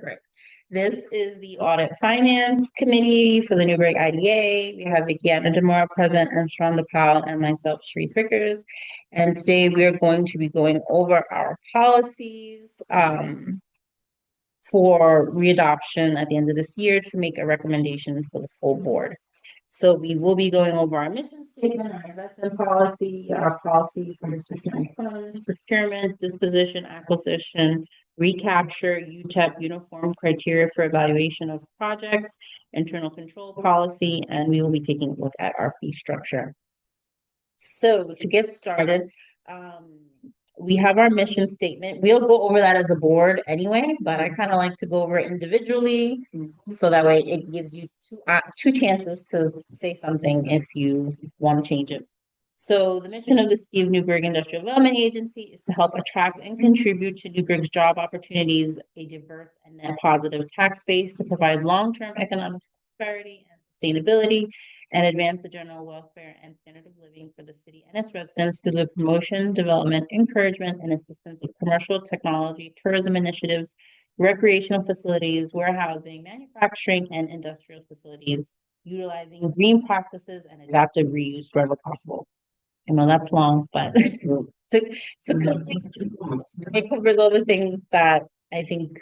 Right. This is the Audit Finance Committee for the Newburgh IDA. We have Vicky Demora present, and Sharonda Powell, and myself, Sharice Vickers. And today we are going to be going over our policies for readoption at the end of this year to make a recommendation for the full board. So we will be going over our mission statement, our investment policy, our policy for discretionary funds, procurement, disposition, acquisition, recapture, UTEP, uniform criteria for evaluation of projects, internal control policy, and we will be taking a look at our fee structure. So to get started, we have our mission statement. We'll go over that as a board anyway, but I kind of like to go over it individually, so that way it gives you two chances to say something if you want to change it. So the mission of the City of Newburgh Industrial Development Agency is to help attract and contribute to Newburgh's job opportunities, a diverse and net positive tax base to provide long-term economic prosperity and sustainability, and advance the general welfare and standard of living for the city and its residents through the promotion, development, encouragement, and assistance of commercial, technology, tourism initiatives, recreational facilities, warehousing, manufacturing, and industrial facilities, utilizing green practices and adaptive reuse wherever possible. I know that's long, but it covers all the things that I think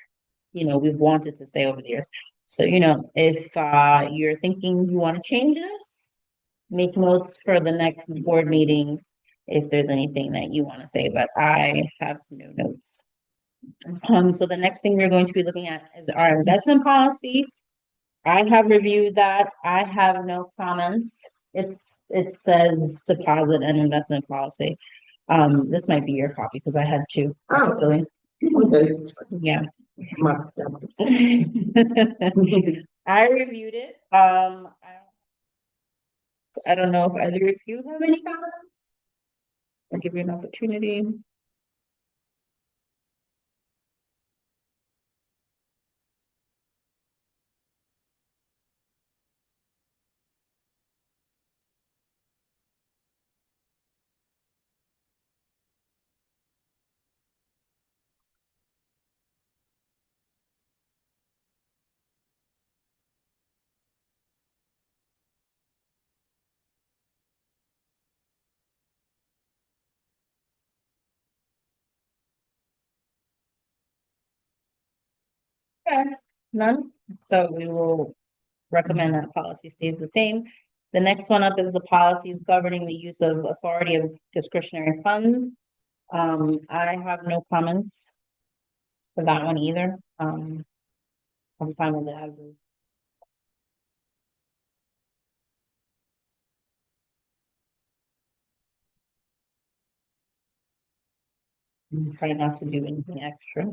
we've wanted to say over the years. So, if you're thinking you want to change this, make notes for the next board meeting if there's anything that you want to say, but I have no notes. So the next thing we're going to be looking at is our investment policy. I have reviewed that. I have no comments. It says deposit and investment policy. This might be your copy because I had two. Oh, really. Okay. Yeah. My I reviewed it. I don't know if either of you have any comments. I'll give you an opportunity. Okay, none. So we will recommend that policy stays the same. The next one up is the policies governing the use of authority of discretionary funds. I have no comments for that one either. I'm fine with it as is. Try not to do anything extra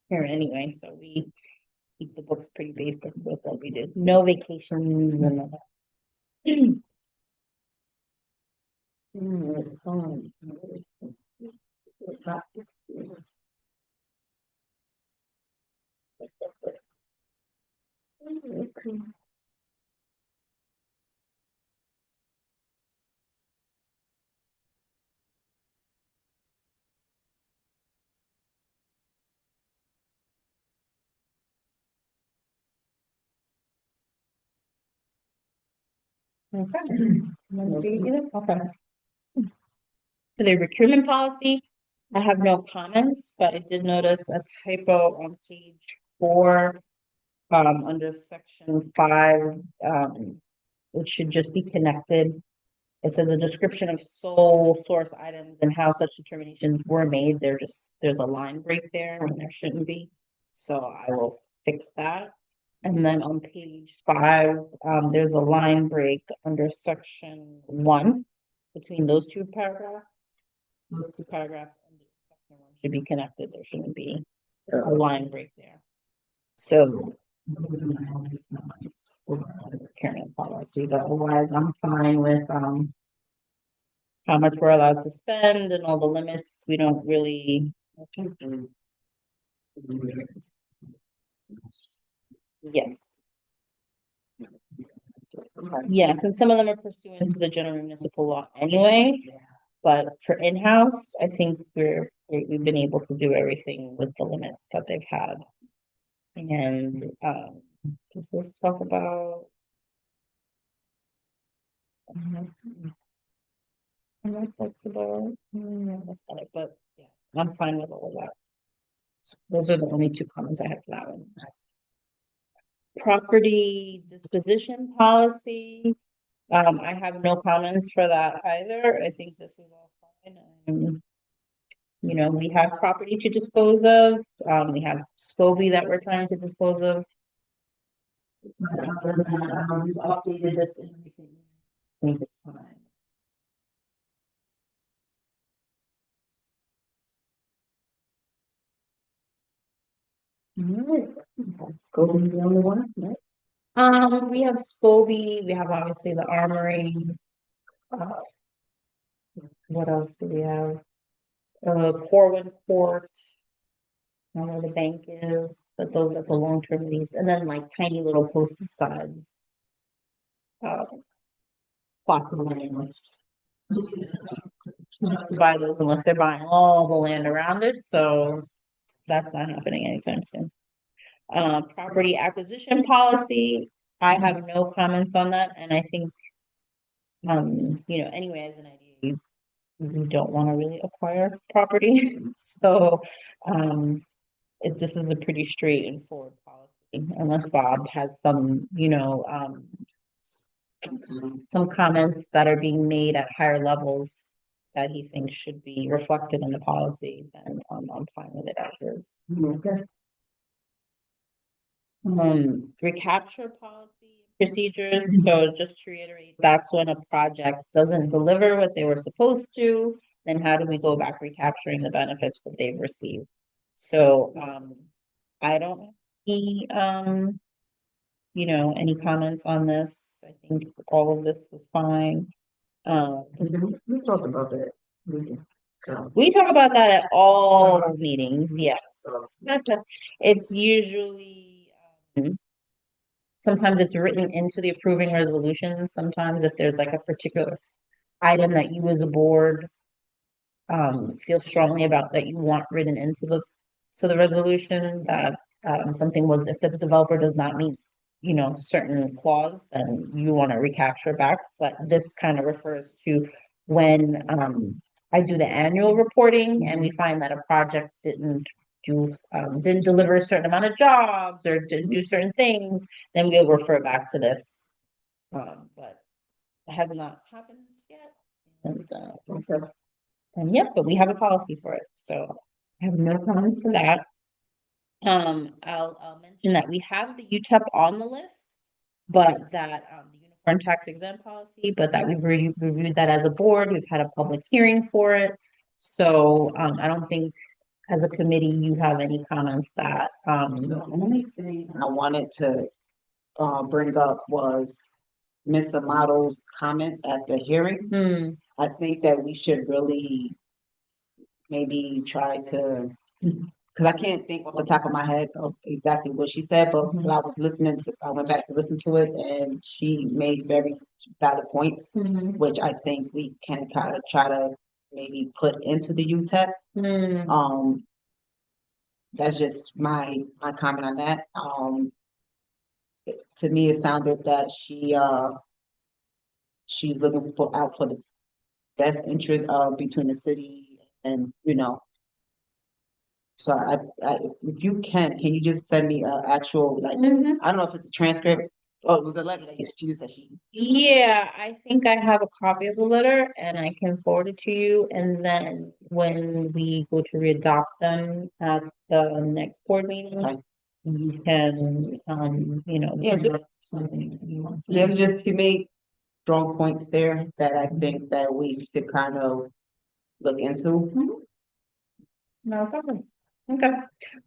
here anyway, so we keep the books pretty basic with what we did. No vacations and all that. Okay. Okay. For the recruitment policy, I have no comments, but I did notice a typo on page 4, under section 5. It should just be connected. It says a description of sole source items and how such determinations were made. There's a line break there when there shouldn't be. So I will fix that. And then on page 5, there's a line break under section 1 between those two paragraphs. Those two paragraphs under section 1 should be connected. There shouldn't be a line break there. So procurement policy, but otherwise I'm fine with how much we're allowed to spend and all the limits. We don't really. Yes. Yes, and some of them are pursuant to the general municipal law anyway. But for in-house, I think we've been able to do everything with the limits that they've had. And let's talk about I'm not flexible. That's not it, but yeah, I'm fine with all of that. Those are the only two comments I have for that one. Property disposition policy. I have no comments for that either. I think this is all fine. We have property to dispose of. We have SCOBY that we're trying to dispose of. We've updated this in recent years. I think it's fine. All right, SCOBY the only one, right? We have SCOBY, we have obviously the armory. Uh, what else do we have? Corwin Court, I don't know where the bank is, but that's a long-term lease. And then like tiny little posted sides, uh, plots of land. Not to buy those unless they're buying all the land around it. So that's not happening anytime soon. Property acquisition policy, I have no comments on that. And I think, anyway, as an idea, you don't want to really acquire property. So, this is a pretty straightforward policy, unless Bob has some comments that are being made at higher levels that he thinks should be reflected in the policy, then I'm fine with it as is. Okay. Recapture policy procedures. So just to reiterate, that's when a project doesn't deliver what they were supposed to, then how do we go back recapturing the benefits that they've received? So I don't see any comments on this. I think all of this was fine. We talked about that. We talk about that at all meetings, yes. It's usually sometimes it's written into the approving resolution. Sometimes if there's like a particular item that you as a board feel strongly about that you want written into the resolution that something was if the developer does not meet certain clause, then you want to recapture back. But this kind of refers to when I do the annual reporting and we find that a project didn't deliver a certain amount of jobs or didn't do certain things, then we'll refer back to this. But it has not happened yet. And yep, but we have a policy for it, so I have no comments for that. I'll mention that we have the UTEP on the list, but that the uniform tax exempt policy, but that we've reviewed that as a board. We've had a public hearing for it, so I don't think as a committee you have any comments that The only thing I wanted to bring up was Miss Amato's comment at the hearing. I think that we should really maybe try to, because I can't think off the top of my head of exactly what she said, but when I was I went back to listen to it, and she made very valid points, which I think we can kind of try to maybe put into the UTEP. That's just my comment on that. To me, it sounded that she's looking out for the best interest of between the city and So if you can you just send me an actual I don't know if it's a transcript. Oh, it was a letter that she just said she. Yeah, I think I have a copy of the letter and I can forward it to you. And then when we go to readopt them at the next board meeting, Okay. you can, Yeah, something that you want to Yeah, just she made strong points there that I think that we should kind of look into. No problem. Okay.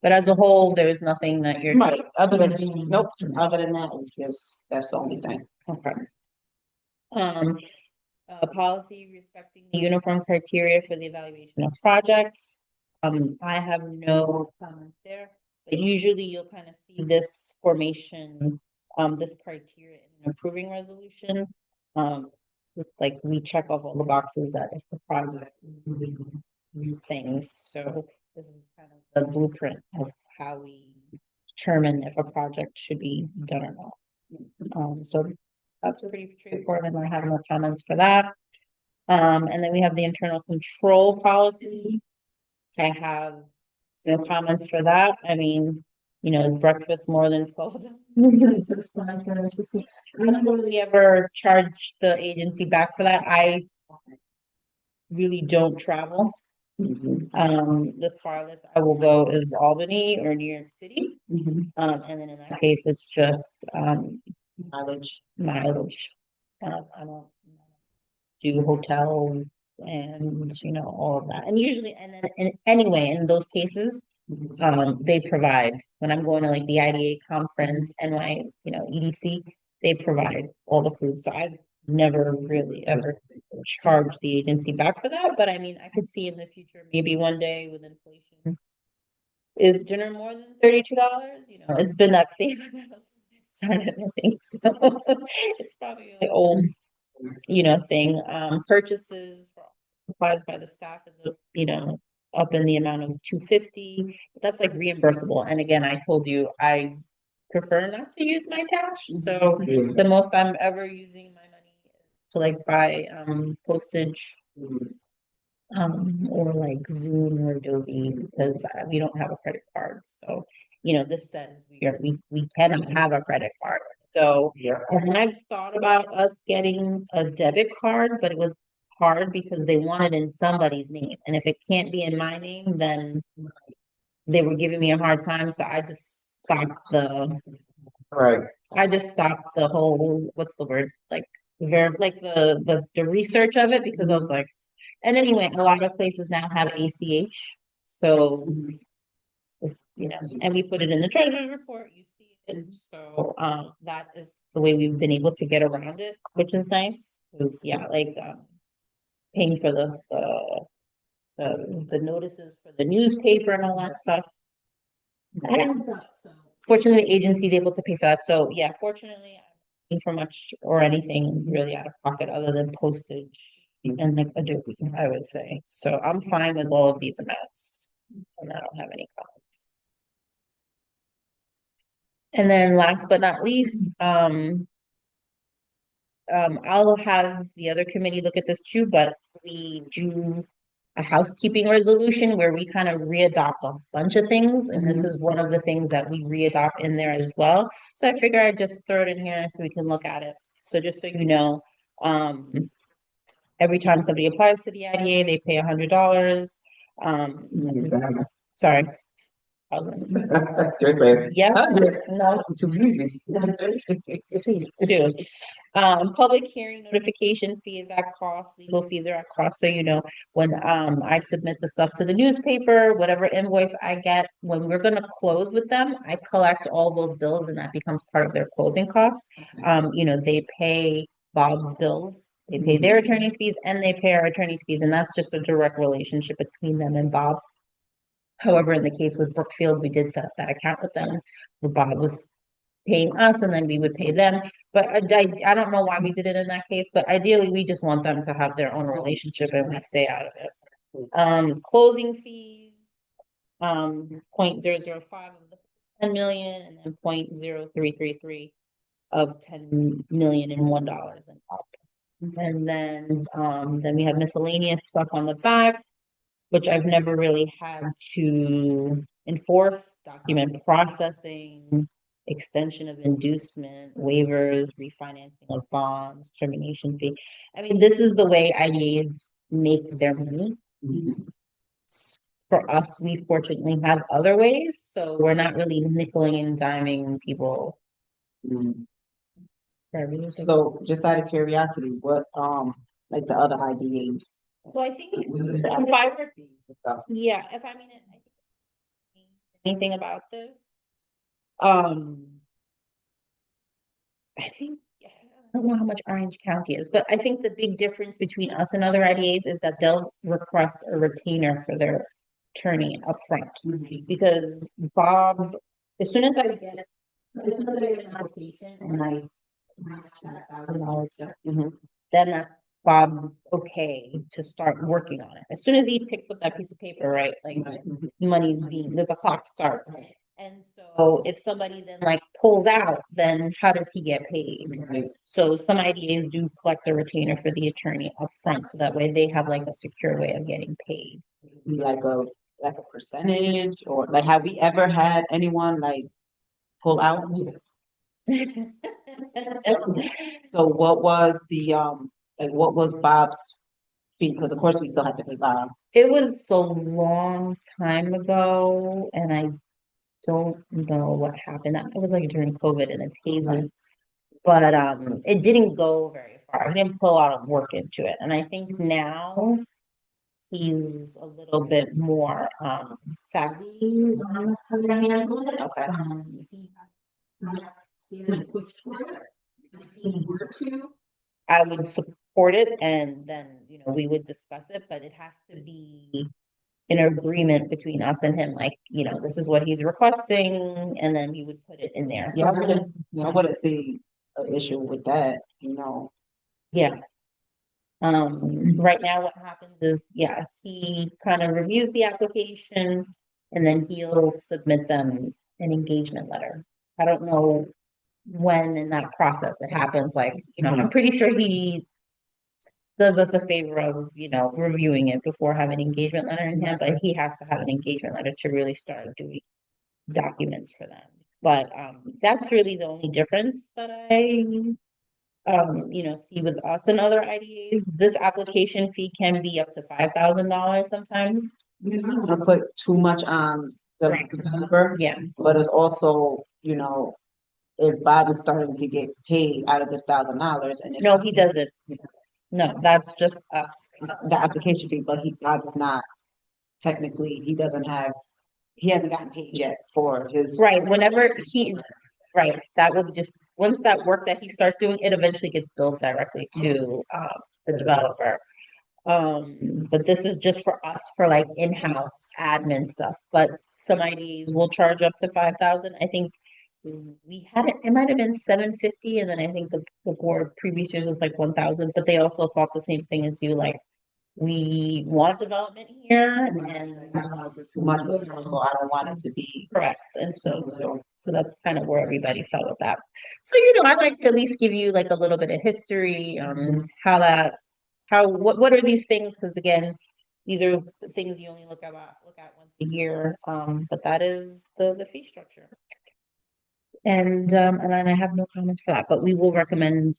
But as a whole, there's nothing that you're Right. Other than nope. Other than that, it's just that's the only thing. Okay. Policy respecting the uniform criteria for the evaluation of projects. I have no comments there, but usually you'll kind of see this formation, this criteria in an approving resolution. Like we check off all the boxes that if the project is doing these things. So this is kind of the blueprint of how we determine if a project should be done or not. So that's pretty straightforward, and I have no comments for that. And then we have the internal control policy. I have no comments for that. I mean, is breakfast more than 12? This is lunch or assistant. I don't really ever charge the agency back for that. I really don't travel. The farthest I will go is Albany or New York City. And then in that case, it's just mileage. I don't do hotels and all of that. And usually, and then anyway, in those cases, they provide when I'm going to like the IDA conference and my EDC, they provide all the food. So I've never really ever charged the agency back for that. But I mean, I could see in the future, maybe one day with inflation, is dinner more than $32? It's been that same amount since I started, I think. So it's probably an old thing. Purchases for supplies by the staff is, up in the amount of 250. That's like reimbursable. And again, I told you I prefer not to use my cash. So the most I'm ever using my money is to like buy postage or like Zoom or Adobe because we don't have a credit card. So, this says we cannot have a credit card. So, and I've thought about us getting a debit card, but it was hard because they want it in somebody's name. And if it can't be in my name, then they were giving me a hard time. So I just stopped Right. I just stopped the whole, what's the word? Like the research of it because I was like, and anyway, a lot of places now have ACH. So, and we put it in the treasurer's report, you see it. So, that is the way we've been able to get around it, which is nice. Because, yeah, like, paying for the notices for the newspaper and all that stuff. So fortunately, the agency is able to pay for that. So, yeah, fortunately, I'm not paying for much or anything really out of pocket other than postage and like Adobe, I would say. So I'm fine with all of these amounts. And I don't have any comments. And then last but not least, I'll have the other committee look at this too, but we do a housekeeping resolution where we kind of readopt a bunch of things, and this is one of the things that we readopt in there as well. So I figure I'd just throw it in here so we can look at it. So just so you know, every time somebody applies to the IDA, they pay $100. Sorry. You're saying, Yeah, no, it's too easy. it's too. Public hearing notification fee is at cost, legal fees are at cost. So, when I submit the stuff to the newspaper, whatever invoice I get, when we're gonna close with them, I collect all those bills and that becomes part of their closing costs. They pay Bob's bills, they pay their attorney's fees, and they pay our attorney's fees, and that's just a direct relationship between them and Bob. However, in the case with Brookfield, we did set up that account with them where Bob was paying us and then we would pay them. But I don't know why we did it in that case, but ideally we just want them to have their own relationship and we stay out of it. Closing fees, 0.005 of the 10 million and then 0.0333 of 10 million and $1 and up. And then we have miscellaneous stuff on the back, which I've never really had to enforce, document processing, extension of inducement, waivers, refinancing of bonds, termination fee. I mean, this is the way IDAs make their money. For us, we fortunately have other ways, so we're not really nickeling and diming people. So just out of curiosity, what like the other IDAs? So I think if I were, yeah, if I mean anything about this, I think I don't know how much Orange County is, but I think the big difference between us and other IDAs is that they'll request a retainer for their attorney upfront because Bob, as soon as I get an application and I match that $1,000, then that's Bob's okay to start working on it. As soon as he picks up that piece of paper, right? Like money's the clock starts. And so if somebody then like pulls out, then how does he get paid? Right. So some IDAs do collect a retainer for the attorney up front, so that way they have like a secure way of getting paid. Like a percentage, or like have we ever had anyone like pull out? So what was the like what was Bob's fee? Because of course we still have to pay Bob. It was so long time ago, and I don't know what happened. It was like during COVID and it's hazy, but it didn't go very far. He didn't put a lot of work into it, and I think now he's a little bit more savvy on how to handle it. Okay. He hasn't pushed for it. If he were to, I would support it, and then we would discuss it, but it has to be an agreement between us and him, like, this is what he's requesting, and then we would put it in there. Yeah, So, I wouldn't see an issue with that, yeah. Right now what happens is, yeah, he kind of reviews the application and then he'll submit them an engagement letter. I don't know when in that process it happens. Like, I'm pretty sure he does us a favor of, reviewing it before having an engagement letter in hand, but he has to have an engagement letter to really start doing documents for them. But that's really the only difference that I see with us and other IDAs. This application fee can be up to $5,000 sometimes. You don't want to put too much on the Right. developer, Yeah. but it's also, if Bob is starting to get paid out of this $1,000 and No, he doesn't. No, that's just us. the application fee, but Bob is not technically, he hasn't gotten paid yet for his. Right. Right. That will just, once that work that he starts doing, it eventually gets billed directly to the developer. But this is just for us for like in-house admin stuff. But some IDs will charge up to 5,000. I think we had it might have been 750, and then I think the board previous years was like 1,000, but they also thought the same thing as you, like, we want development here and Too much, so I don't want it to be correct. And so that's kind of where everybody felt with that. So, I'd like to at least give you like a little bit of history, what are these things? Because again, these are the things you only look at once a year. But that is the fee structure. And then I have no comments for that, but we will recommend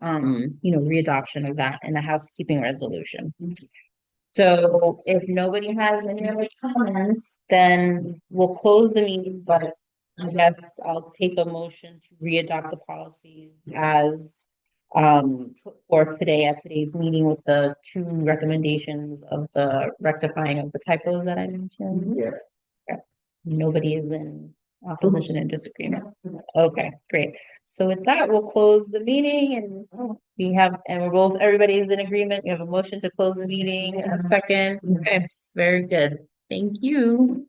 readoption of that in a housekeeping resolution. So if nobody has any other comments, then we'll close the meeting, but I guess I'll take a motion to readopt the policies as put forth today at today's meeting with the two recommendations of the rectifying of the typos that I mentioned. Yes. Okay. Nobody is in opposition and disagreement. Okay, great. So with that, we'll close the meeting, and everybody is in agreement. We have a motion to close the meeting, a second. Okay, very good. Thank you.